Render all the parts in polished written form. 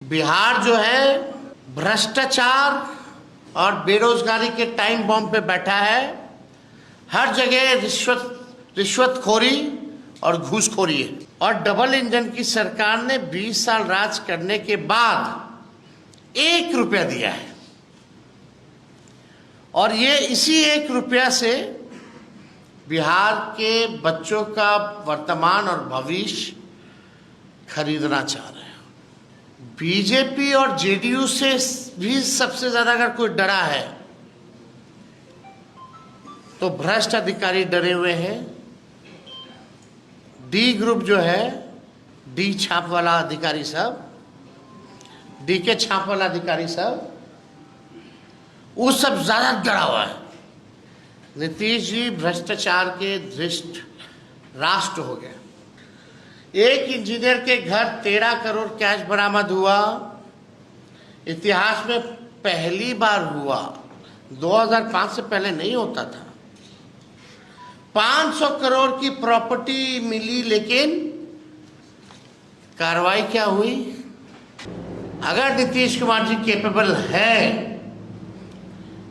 बिहार जो है भ्रष्टाचार और बेरोजगारी के टाइम बॉम्ब पे बैठा है। हर जगह रिश्वतखोरी और घूसखोरी है। और डबल इंजन की सरकार ने 20 साल राज करने के बाद 1 रुपया दिया है और ये इसी 1 रुपया से बिहार के बच्चों का वर्तमान और भविष्य खरीदना चाह रहे हैं। बीजेपी और जेडीयू से भी सबसे ज्यादा अगर कोई डरा है तो भ्रष्ट अधिकारी डरे हुए हैं। डी ग्रुप जो है, डी छाप वाला अधिकारी सब, डी के छाप वाला अधिकारी सब, वो सब ज्यादा डरा हुआ है। नीतीश जी भ्रष्टाचार के धृष्ट राष्ट्र हो गए। एक इंजीनियर के घर 13 करोड़ कैश बरामद हुआ, इतिहास में पहली बार हुआ। 2005 से पहले नहीं होता था। 500 करोड़ की प्रॉपर्टी मिली, लेकिन कार्रवाई क्या हुई? अगर नीतीश कुमार जी कैपेबल है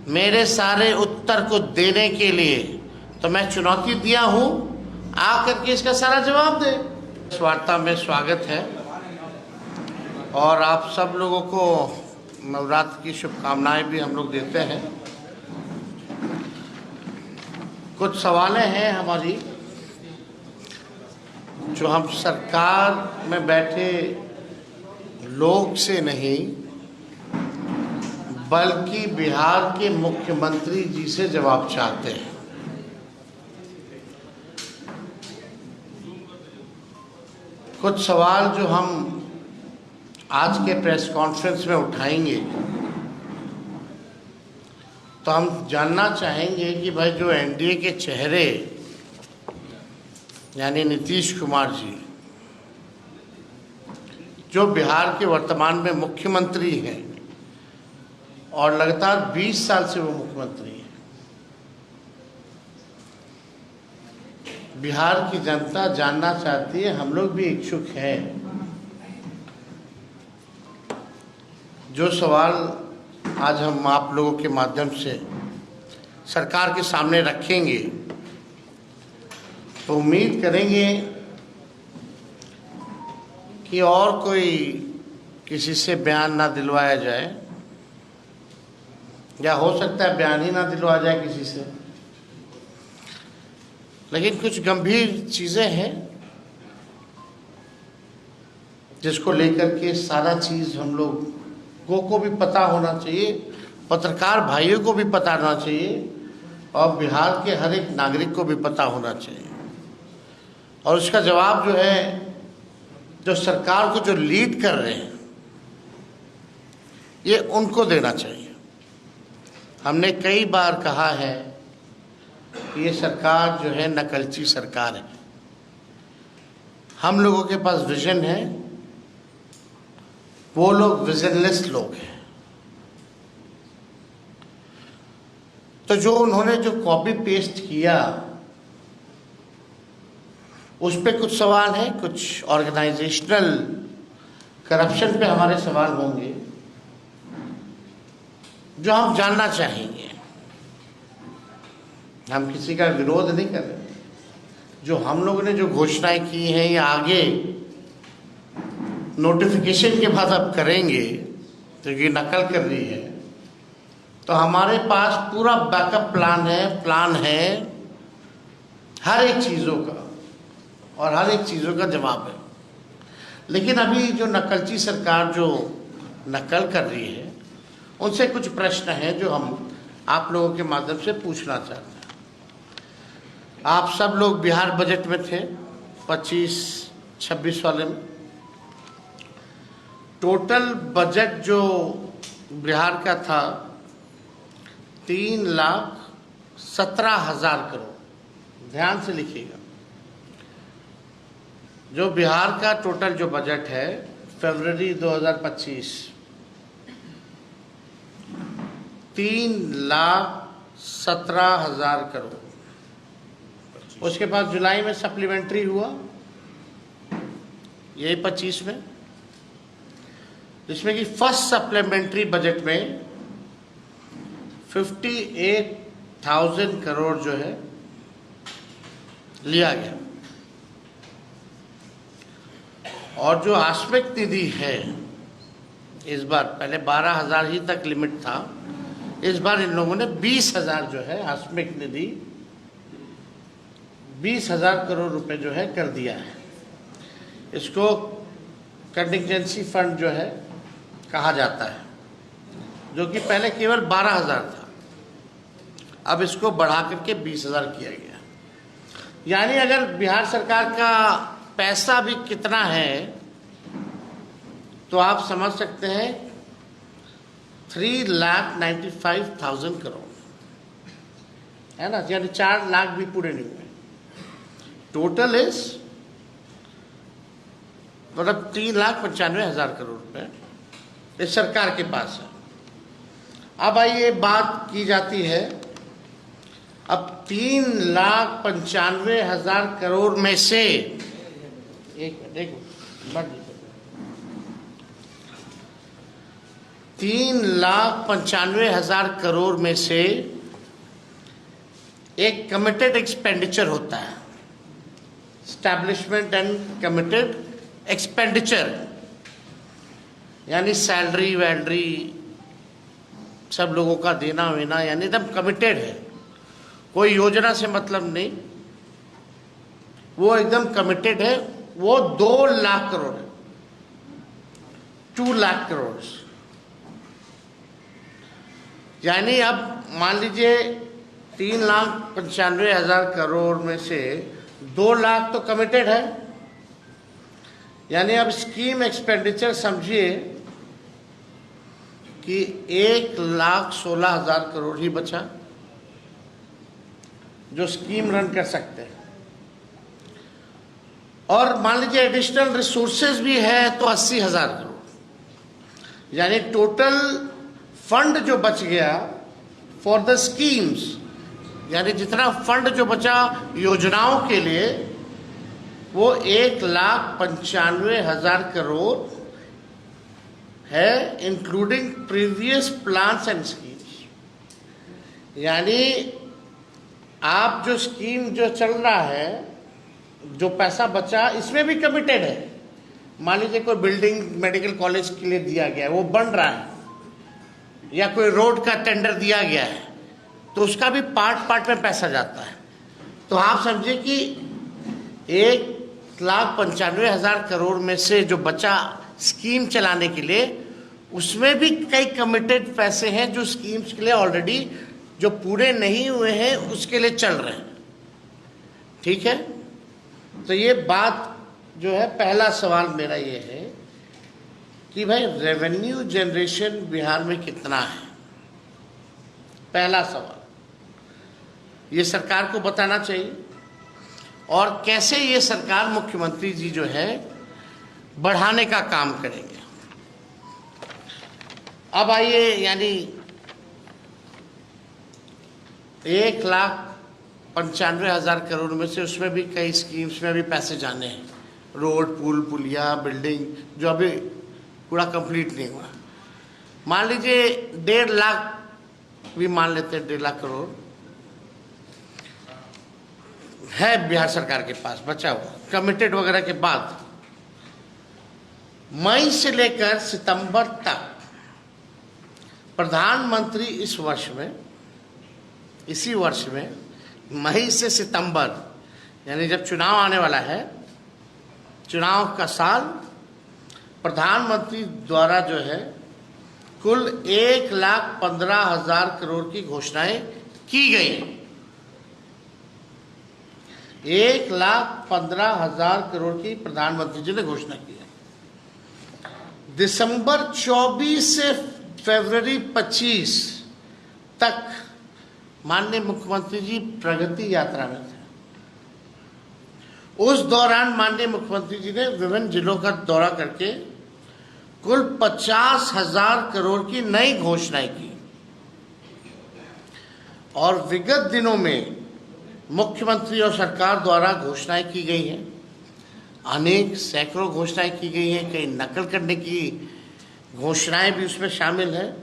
मेरे सारे उत्तर को देने के लिए, तो मैं चुनौती दिया हूं, आकर के इसका सारा जवाब दे। इस वार्ता में स्वागत है और आप सब लोगों को नवरात्र की शुभकामनाएं भी हम लोग देते हैं। कुछ सवालें हैं हमारी जो हम सरकार में बैठे लोग से नहीं बल्कि बिहार के मुख्यमंत्री जी से जवाब चाहते हैं। कुछ सवाल जो हम आज के प्रेस कॉन्फ्रेंस में उठाएंगे, तो हम जानना चाहेंगे कि भाई जो एनडीए के चेहरे यानी नीतीश कुमार जी, जो बिहार के वर्तमान में मुख्यमंत्री हैं और लगातार 20 साल से वो मुख्यमंत्री हैं, बिहार की जनता जानना चाहती है, हम लोग भी इच्छुक हैं। जो सवाल आज हम आप लोगों के माध्यम से सरकार के सामने रखेंगे, तो उम्मीद करेंगे कि और कोई किसी से बयान ना दिलवाया जाए, या हो सकता है बयान ही ना दिलवा जाए किसी से। लेकिन कुछ गंभीर चीजें हैं जिसको लेकर के सारा चीज हम लोगों को भी पता होना चाहिए, पत्रकार भाइयों को भी पता होना चाहिए और बिहार के हर एक नागरिक को भी पता होना चाहिए। और उसका जवाब जो है, जो सरकार को जो लीड कर रहे हैं, ये उनको देना चाहिए। हमने कई बार कहा है कि ये सरकार जो है नकलची सरकार है। हम लोगों के पास विजन है, वो लोग विजनलेस लोग हैं। तो जो उन्होंने जो कॉपी पेस्ट किया, उस पे कुछ सवाल है, कुछ ऑर्गेनाइजेशनल करप्शन पे हमारे सवाल होंगे जो हम जानना चाहेंगे। हम किसी का विरोध नहीं कर रहे। जो हम लोगों ने जो घोषणाएं की हैं या आगे नोटिफिकेशन के बाद अब करेंगे, तो ये नकल कर रही है, तो हमारे पास पूरा बैकअप प्लान है हर एक चीज़ों का, और हर एक चीज़ों का जवाब है। लेकिन अभी जो नकलची सरकार जो नकल कर रही है, उनसे कुछ प्रश्न हैं जो हम आप लोगों के माध्यम से पूछना चाहते हैं। आप सब लोग बिहार बजट में थे, 25-26 वाले में। टोटल बजट जो बिहार का था 3,17,000 करोड़। ध्यान से लिखिएगा, जो बिहार का टोटल जो बजट है फरवरी 2025, 3,17,000 करोड़। उसके बाद जुलाई में सप्लीमेंट्री हुआ, यही 25 में, जिसमें कि फर्स्ट सप्लीमेंट्री बजट में 58,000 करोड़ जो है लिया गया। और जो आस्मिक निधि है इस बार, पहले 12,000 ही तक लिमिट था, इस बार इन लोगों ने 20,000 जो है आस्मिक निधि 20,000 करोड़ रुपए जो है कर दिया है। इसको कंटिजेंसी फंड जो है कहा जाता है, जो कि पहले केवल 12,000 था, अब इसको बढ़ा करके 20,000 किया गया। यानी अगर बिहार सरकार का पैसा भी कितना है तो आप समझ सकते हैं 3,95,000 करोड़ है ना, यानी 4 लाख भी पूरे नहीं हुए। टोटल इज मतलब 3,95,000 करोड़ रुपए इस सरकार के पास है। अब आइए बात की जाती है, अब 3,95,000 करोड़ में से एक देखो 3,95,000 करोड़ में से एक कमिटेड एक्सपेंडिचर होता है, स्टैब्लिशमेंट एंड कमिटेड एक्सपेंडिचर, यानी सैलरी वैलरी सब लोगों का देना वेना, यानी एकदम कमिटेड है, कोई योजना से मतलब नहीं, वो एकदम कमिटेड है। वो 2 लाख करोड़ है, 2 लाख करोड़। यानी अब मान लीजिए 3,95,000 करोड़ में से 2 लाख तो कमिटेड है, यानी अब स्कीम एक्सपेंडिचर समझिए कि 1,16,000 करोड़ ही बचा जो स्कीम रन कर सकते हैं। और मान लीजिए एडिशनल रिसोर्सेज भी है तो 80,000 करोड़, यानी टोटल फंड जो बच गया फॉर द स्कीम्स, यानी जितना फंड जो बचा योजनाओं के लिए वो 1,95,000 करोड़ है, including previous plans and schemes. यानी आप जो स्कीम जो चल रहा है, जो पैसा बचा इसमें भी कमिटेड है। मान लीजिए कोई बिल्डिंग मेडिकल कॉलेज के लिए दिया गया है, वो बन रहा है, या कोई रोड का टेंडर दिया गया है, तो उसका भी पार्ट में पैसा जाता है। तो आप समझिए कि 1,95,000 करोड़ में से जो बचा स्कीम चलाने के लिए, उसमें भी कई कमिटेड पैसे हैं जो स्कीम्स के लिए ऑलरेडी जो पूरे नहीं हुए हैं उसके लिए चल रहे हैं। ठीक है, तो ये बात जो है, पहला सवाल मेरा ये है कि भाई रेवेन्यू जनरेशन बिहार में कितना है। पहला सवाल ये सरकार को बताना चाहिए, और कैसे ये सरकार मुख्यमंत्री जी जो है बढ़ाने का काम करेंगे। अब आइए, यानी 1,95,000 करोड़ में से उसमें भी कई स्कीम्स में भी पैसे जाने हैं, रोड पुल पुलिया बिल्डिंग जो अभी पूरा कंप्लीट नहीं हुआ। मान लीजिए 1.5 लाख भी मान लेते हैं, 1.5 लाख करोड़ है बिहार सरकार के पास बचा हुआ कमिटेड वगैरह के बाद। मई से लेकर सितंबर तक प्रधानमंत्री इस वर्ष में, इसी वर्ष में मई से सितंबर, यानी जब चुनाव आने वाला है, चुनाव का साल, प्रधानमंत्री द्वारा जो है कुल 1,15,000 करोड़ की घोषणाएं की गई। 1,15,000 करोड़ की प्रधानमंत्री जी ने घोषणा की है। दिसंबर 24 से फरवरी 25 तक माननीय मुख्यमंत्री जी प्रगति यात्रा में थे। उस दौरान माननीय मुख्यमंत्री जी ने विभिन्न जिलों का दौरा करके कुल 50,000 करोड़ की नई घोषणाएं की। और विगत दिनों में मुख्यमंत्री और सरकार द्वारा घोषणाएं की गई हैं, अनेक सैकड़ों घोषणाएं की गई हैं, कई नकल करने की घोषणाएं भी उसमें शामिल है।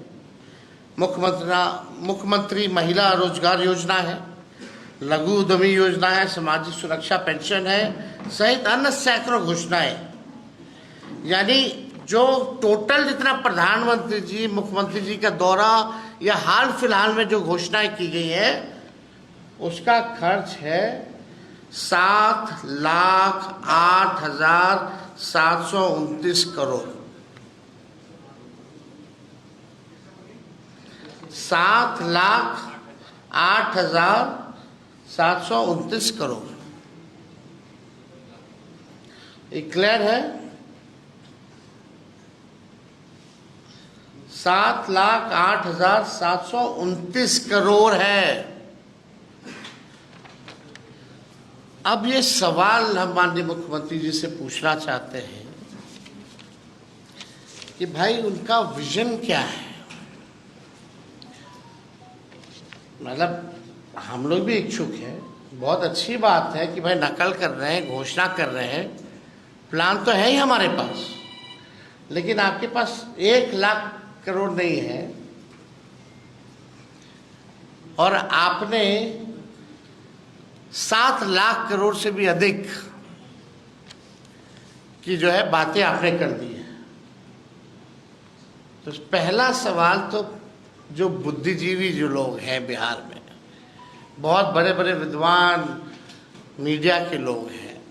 मुख्यमंत्री महिला रोजगार योजना है, लघु उद्यमी योजना है, सामाजिक सुरक्षा पेंशन है, सहित अन्य सैकड़ों घोषणाएं। यानी जो टोटल जितना प्रधानमंत्री जी, मुख्यमंत्री जी का दौरा या हाल फिलहाल में जो घोषणाएं की गई है, उसका खर्च है 7,08,729 करोड़। 7,08,729 करोड़। ये क्लियर है? 7,08,729 करोड़ है। अब ये सवाल हम माननीय मुख्यमंत्री जी से पूछना चाहते हैं कि भाई उनका विजन क्या है। मतलब हम लोग भी इच्छुक हैं, बहुत अच्छी बात है कि भाई नकल कर रहे हैं, घोषणा कर रहे हैं, प्लान तो है ही हमारे पास, लेकिन आपके पास 1,00,000 करोड़ नहीं है और आपने 7,00,000 करोड़ से भी अधिक की जो है बातें आपने कर दी है। तो पहला सवाल तो जो बुद्धिजीवी जो लोग हैं बिहार में, बहुत बड़े बड़े विद्वान मीडिया के लोग हैं,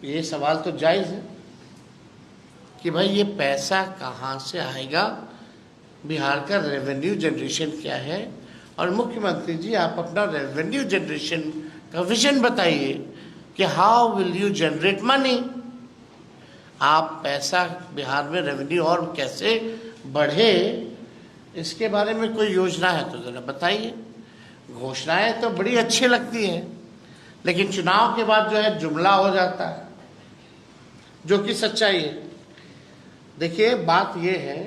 ये सवाल तो जायज़ है कि भाई ये पैसा कहाँ से आएगा, बिहार का रेवेन्यू जनरेशन क्या है। और मुख्यमंत्री जी आप अपना रेवेन्यू जनरेशन का विजन बताइए कि how will you generate money. आप पैसा बिहार में रेवेन्यू और कैसे बढ़े, इसके बारे में कोई योजना है तो ज़रा बताइए। घोषणाएं तो बड़ी अच्छी लगती हैं, लेकिन चुनाव के बाद जो है जुमला हो जाता है, जो कि सच्चाई है। देखिए बात यह है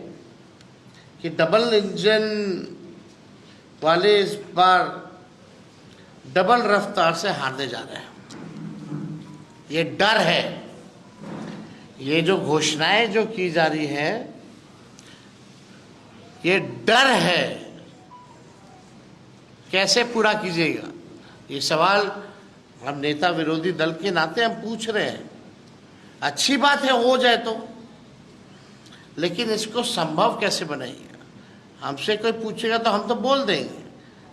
कि डबल इंजन वाले इस बार डबल रफ्तार से हारने जा रहे हैं। ये डर है, ये जो घोषणाएं जो की जा रही हैं, ये डर है, कैसे पूरा कीजिएगा। ये सवाल हम नेता विरोधी दल के नाते हम पूछ रहे हैं। अच्छी बात है हो जाए तो, लेकिन इसको संभव कैसे बनाइएगा। हमसे कोई पूछेगा तो हम तो बोल देंगे,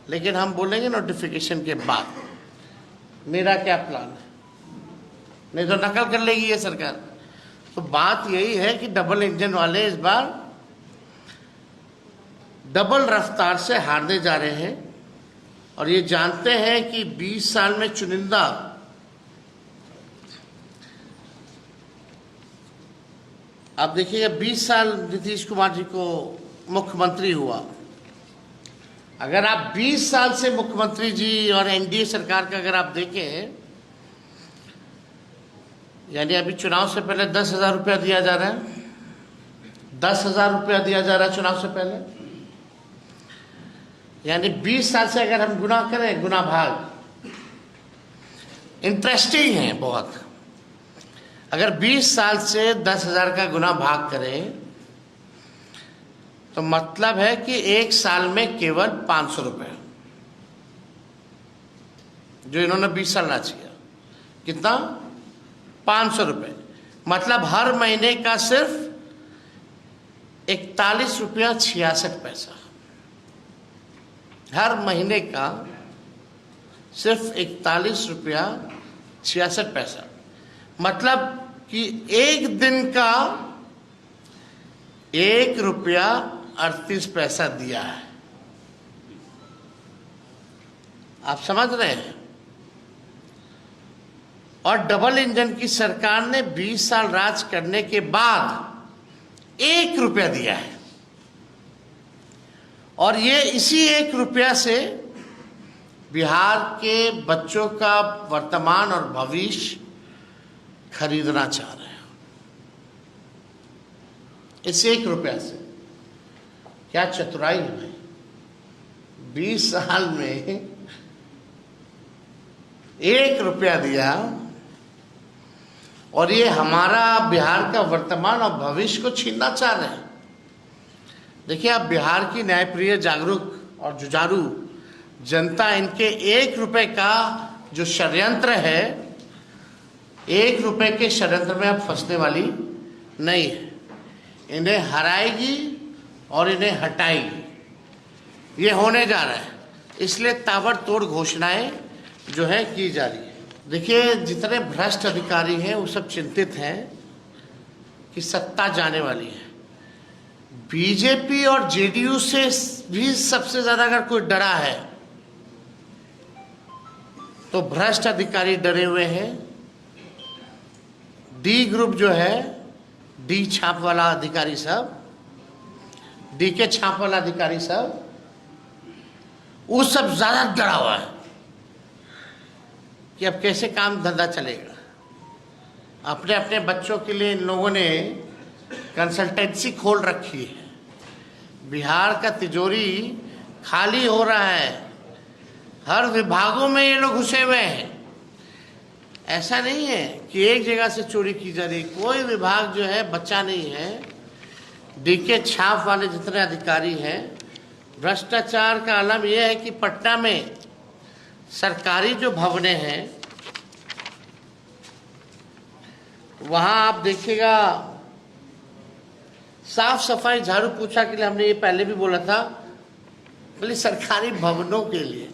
लेकिन हम बोलेंगे नोटिफिकेशन के बाद मेरा क्या प्लान है, नहीं तो नकल कर लेगी ये सरकार। तो बात यही है कि डबल इंजन वाले इस बार डबल रफ्तार से हारने जा रहे हैं और ये जानते हैं कि 20 साल में चुनिंदा आप देखिएगा 20 साल नीतीश कुमार जी को मुख्यमंत्री हुआ। अगर आप 20 साल से मुख्यमंत्री जी और एनडीए सरकार का अगर आप देखें, यानी अभी चुनाव से पहले 10,000 रुपया दिया जा रहा है, 10,000 रुपया दिया जा रहा है चुनाव से पहले। यानी 20 साल से अगर हम गुना करें, गुना भाग, इंटरेस्टिंग है बहुत। अगर 20 साल से 10,000 का गुना भाग करें तो मतलब है कि एक साल में केवल 500 रुपये, जो इन्होंने 20 साल राज किया। कितना? 500 रुपये। मतलब हर महीने का सिर्फ 41 रुपया 66 पैसा। हर महीने का सिर्फ 41 रुपया 66 पैसा। मतलब कि एक दिन का 1 रुपया 38 पैसा दिया है। आप समझ रहे हैं? और डबल इंजन की सरकार ने 20 साल राज करने के बाद 1 रुपया दिया है और ये इसी 1 रुपया से बिहार के बच्चों का वर्तमान और भविष्य खरीदना चाह रहे हैं। इस 1 रुपया से क्या चतुराई है भाई। 20 साल में 1 रुपया दिया और ये हमारा बिहार का वर्तमान और भविष्य को छीनना चाह रहे हैं। देखिए, आप बिहार की न्यायप्रिय, जागरूक और जुझारू जनता इनके 1 रुपए का जो षड्यंत्र है, 1 रुपए के षड्यंत्र में अब फंसने वाली नहीं है। इन्हें हराएगी और इन्हें हटाएगी, ये होने जा रहा है। इसलिए ताबड़तोड़ घोषणाएं जो है की जा रही है। देखिए, जितने भ्रष्ट अधिकारी हैं वो सब चिंतित हैं कि सत्ता जाने वाली है। बीजेपी और जेडीयू से भी सबसे ज्यादा अगर कोई डरा है तो भ्रष्ट अधिकारी डरे हुए हैं। डी ग्रुप जो है, डी छाप वाला अधिकारी सब, डी के छाप वाला अधिकारी सब, वो सब ज्यादा डरा हुआ है कि अब कैसे काम धंधा चलेगा। अपने अपने बच्चों के लिए इन लोगों ने कंसल्टेंसी खोल रखी है। बिहार का तिजोरी खाली हो रहा है, हर विभागों में ये लोग घुसे हुए हैं। ऐसा नहीं है कि एक जगह से चोरी की जा रही, कोई विभाग जो है बच्चा नहीं है। डीके छाप वाले जितने अधिकारी हैं, भ्रष्टाचार का आलम यह है कि पटना में सरकारी जो भवनें हैं वहां आप देखिएगा, साफ सफाई, झाड़ू पोछा के लिए, हमने ये पहले भी बोला था, बोले सरकारी भवनों के लिए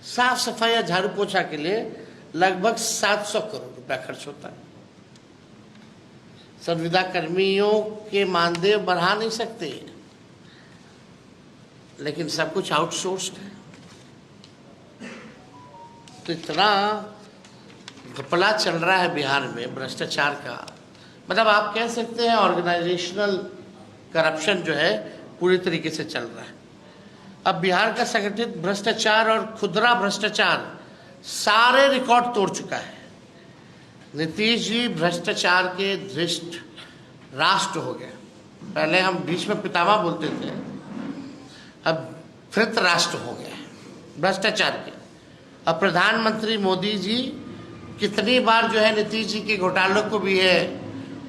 साफ सफाई या झाड़ू पोछा के लिए लगभग 700 करोड़ रुपया खर्च होता है। संविदा कर्मियों के मानदेय बढ़ा नहीं सकते, लेकिन सब कुछ आउटसोर्स्ड है। तो इतना घपला चल रहा है बिहार में भ्रष्टाचार का, मतलब आप कह सकते हैं ऑर्गेनाइजेशनल करप्शन जो है पूरी तरीके से चल रहा है। अब बिहार का संगठित भ्रष्टाचार और खुदरा भ्रष्टाचार सारे रिकॉर्ड तोड़ चुका है। नीतीश जी भ्रष्टाचार के धृष्ट राष्ट्र हो गए। पहले हम बीच में पितामह बोलते थे, अब धृत राष्ट्र हो गए भ्रष्टाचार के। अब प्रधानमंत्री मोदी जी कितनी बार जो है नीतीश जी के घोटालों को भी है,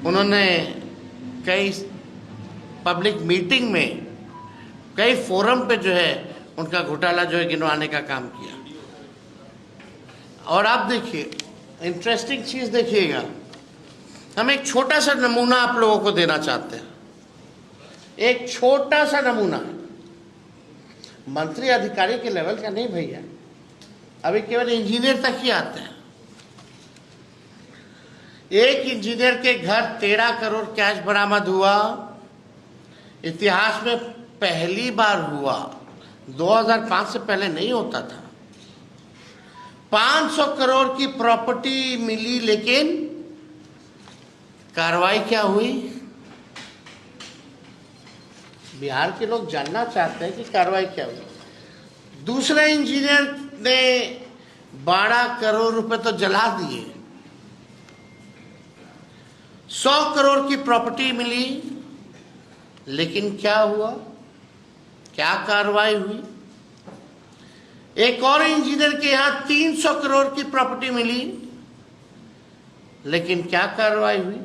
उन्होंने कई पब्लिक मीटिंग में, कई फोरम पे जो है उनका घोटाला जो है गिनवाने का काम किया। और आप देखिए, इंटरेस्टिंग चीज देखिएगा, हम एक छोटा सा नमूना आप लोगों को देना चाहते हैं। एक छोटा सा नमूना, मंत्री अधिकारी के लेवल का नहीं भैया, अभी केवल इंजीनियर तक ही आते हैं। एक इंजीनियर के घर 13 करोड़ कैश बरामद हुआ, इतिहास में पहली बार हुआ, 2005 से पहले नहीं होता था। 500 करोड़ की प्रॉपर्टी मिली, लेकिन कार्रवाई क्या हुई? बिहार के लोग जानना चाहते हैं कि कार्रवाई क्या हुई। दूसरे इंजीनियर ने 12 करोड़ रुपए तो जला दिए। 100 करोड़ की प्रॉपर्टी मिली, लेकिन क्या हुआ? क्या कार्रवाई हुई? एक और इंजीनियर के यहां 300 करोड़ की प्रॉपर्टी मिली, लेकिन क्या कार्रवाई हुई?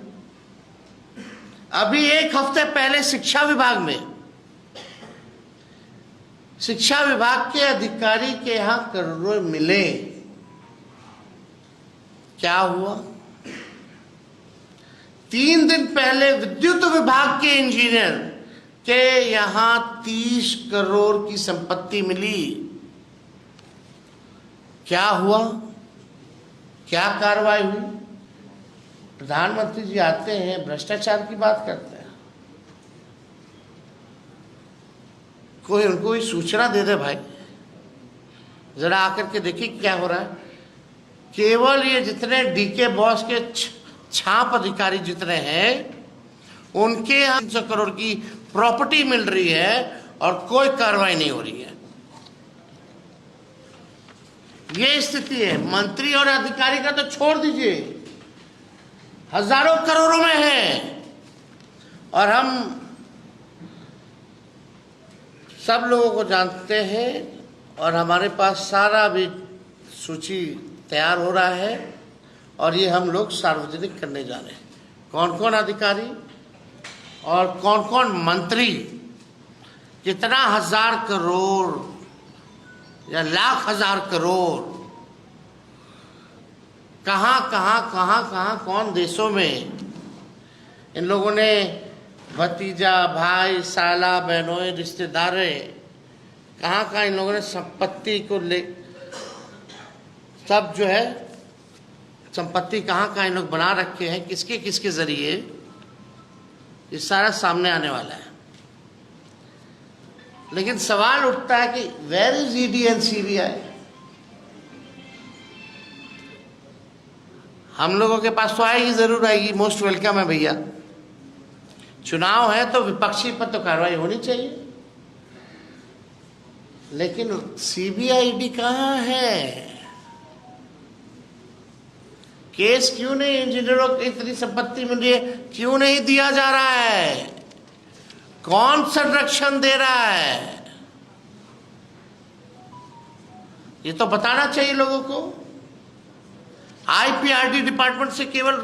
अभी एक हफ्ते पहले शिक्षा विभाग में, शिक्षा विभाग के अधिकारी के यहां करोड़ों मिले, क्या हुआ? 3 दिन पहले विद्युत विभाग के इंजीनियर के यहां 30 करोड़ की संपत्ति मिली, क्या हुआ? क्या कार्रवाई हुई? प्रधानमंत्री जी आते हैं, भ्रष्टाचार की बात करते हैं, कोई उनको भी सूचना दे दे भाई, जरा आकर के देखिए क्या हो रहा है। केवल ये जितने डीके बॉस के छाप अधिकारी जितने हैं, उनके यहाँ 300 करोड़ की प्रॉपर्टी मिल रही है और कोई कार्रवाई नहीं हो रही है। ये स्थिति है। मंत्री और अधिकारी का तो छोड़ दीजिए, हजारों करोड़ों में है। और हम सब लोगों को जानते हैं और हमारे पास सारा भी सूची तैयार हो रहा है और ये हम लोग सार्वजनिक करने जा रहे हैं। कौन कौन अधिकारी और कौन कौन मंत्री कितना हजार करोड़ या लाख हजार करोड़ कहाँ कौन देशों में इन लोगों ने भतीजा भाई साला बहनों रिश्तेदारे कहाँ इन लोगों ने संपत्ति को ले सब जो है संपत्ति कहाँ इन लोग बना रखे हैं, किसके किसके जरिए, ये सारा सामने आने वाला है। लेकिन सवाल उठता है कि where is ED and CBI. हम लोगों के पास तो आएगी, जरूर आएगी, मोस्ट वेलकम है भैया। चुनाव है तो विपक्षी पर तो कार्रवाई होनी चाहिए, लेकिन सीबीआई ईडी कहाँ है? केस क्यों नहीं इंजीनियरों की इतनी संपत्ति मिली है, क्यों नहीं दिया जा रहा है? कौन संरक्षण दे रहा है? ये तो बताना चाहिए लोगों को। आईपीआरडी डिपार्टमेंट से केवल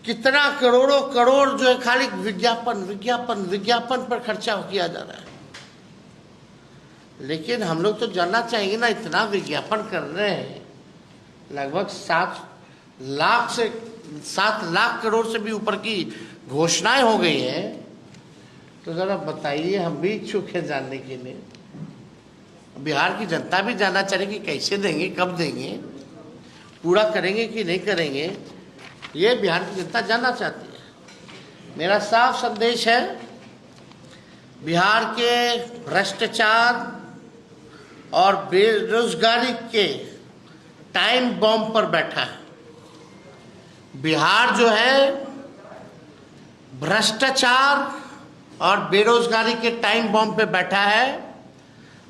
कितना करोड़ों करोड़ जो है खाली विज्ञापन पर खर्चा किया जा रहा है। लेकिन हम लोग तो जानना चाहिए ना, इतना विज्ञापन कर रहे हैं, लगभग 7 लाख करोड़ से भी ऊपर की घोषणाएं हो गई हैं, तो जरा बताइए, हम भी इच्छुक हैं जानने के लिए। बिहार की जनता भी जानना चाहिए कि कैसे देंगे, कब देंगे, पूरा करेंगे कि नहीं करेंगे, ये बिहार की जनता जानना चाहती है। मेरा साफ संदेश है, बिहार के भ्रष्टाचार और बेरोजगारी के टाइम बॉम्ब पर बैठा है। बिहार जो है भ्रष्टाचार और बेरोजगारी के टाइम बॉम्ब पे बैठा है।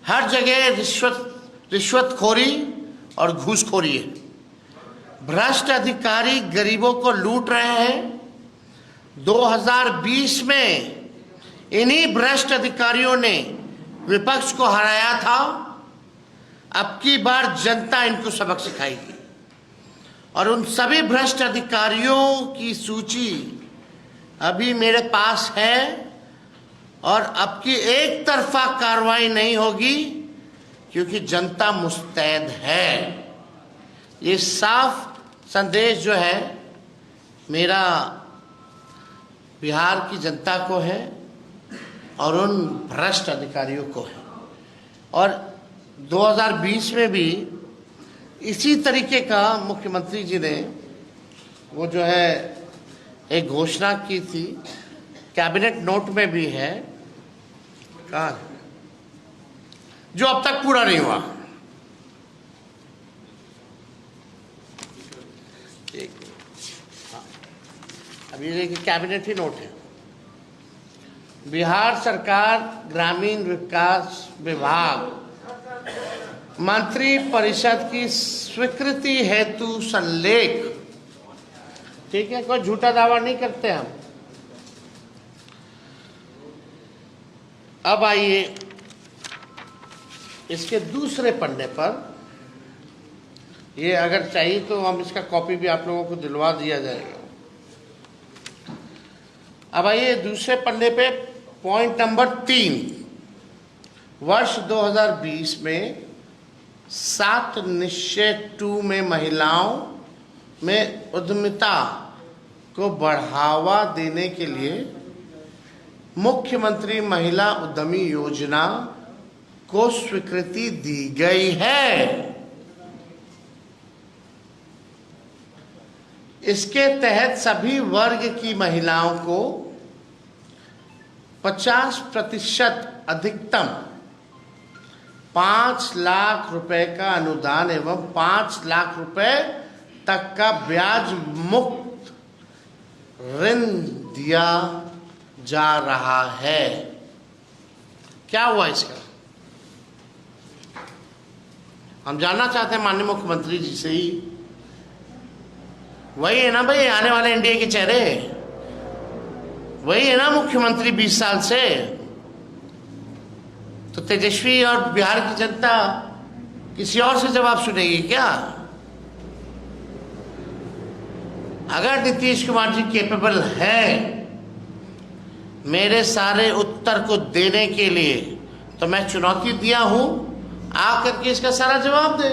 हर जगह रिश्वतखोरी और घूसखोरी है। भ्रष्ट अधिकारी गरीबों को लूट रहे हैं। 2020 में इन्हीं भ्रष्ट अधिकारियों ने विपक्ष को हराया था। अब की बार जनता इनको सबक सिखाएगी और उन सभी भ्रष्ट अधिकारियों की सूची अभी मेरे पास है और अब की एक तरफा कार्रवाई नहीं होगी, क्योंकि जनता मुस्तैद है। ये साफ संदेश जो है मेरा बिहार की जनता को है और उन भ्रष्ट अधिकारियों को है। और 2020 में भी इसी तरीके का मुख्यमंत्री जी ने वो जो है एक घोषणा की थी, कैबिनेट नोट में भी है, कहाँ जो अब तक पूरा नहीं हुआ। अभी देखिए कैबिनेट ही नोट है। बिहार सरकार ग्रामीण विकास विभाग मंत्री परिषद की स्वीकृति हेतु संलेख, ठीक है, कोई झूठा दावा नहीं करते हम। अब आइए इसके दूसरे पन्ने पर, ये अगर चाहिए तो हम इसका कॉपी भी आप लोगों को दिलवा दिया जाएगा। अब आइए दूसरे पन्ने पे पॉइंट नंबर 3, वर्ष 2020 में 7 निश्चय 2 में महिलाओं में उद्यमिता को बढ़ावा देने के लिए मुख्यमंत्री महिला उद्यमी योजना को स्वीकृति दी गई है। इसके तहत सभी वर्ग की महिलाओं को 50% अधिकतम 5 लाख रुपए का अनुदान एवं 5 लाख रुपए तक का ब्याज मुक्त ऋण दिया जा रहा है। क्या हुआ इसका? हम जानना चाहते हैं माननीय मुख्यमंत्री जी से ही। वही है ना भाई आने वाले एनडीए के चेहरे, वही है ना मुख्यमंत्री 20 साल से। तो तेजस्वी और बिहार की जनता किसी और से जवाब सुनेगी क्या? अगर नीतीश कुमार जी कैपेबल है मेरे सारे उत्तर को देने के लिए, तो मैं चुनौती दिया हूं, आकर के इसका सारा जवाब दे।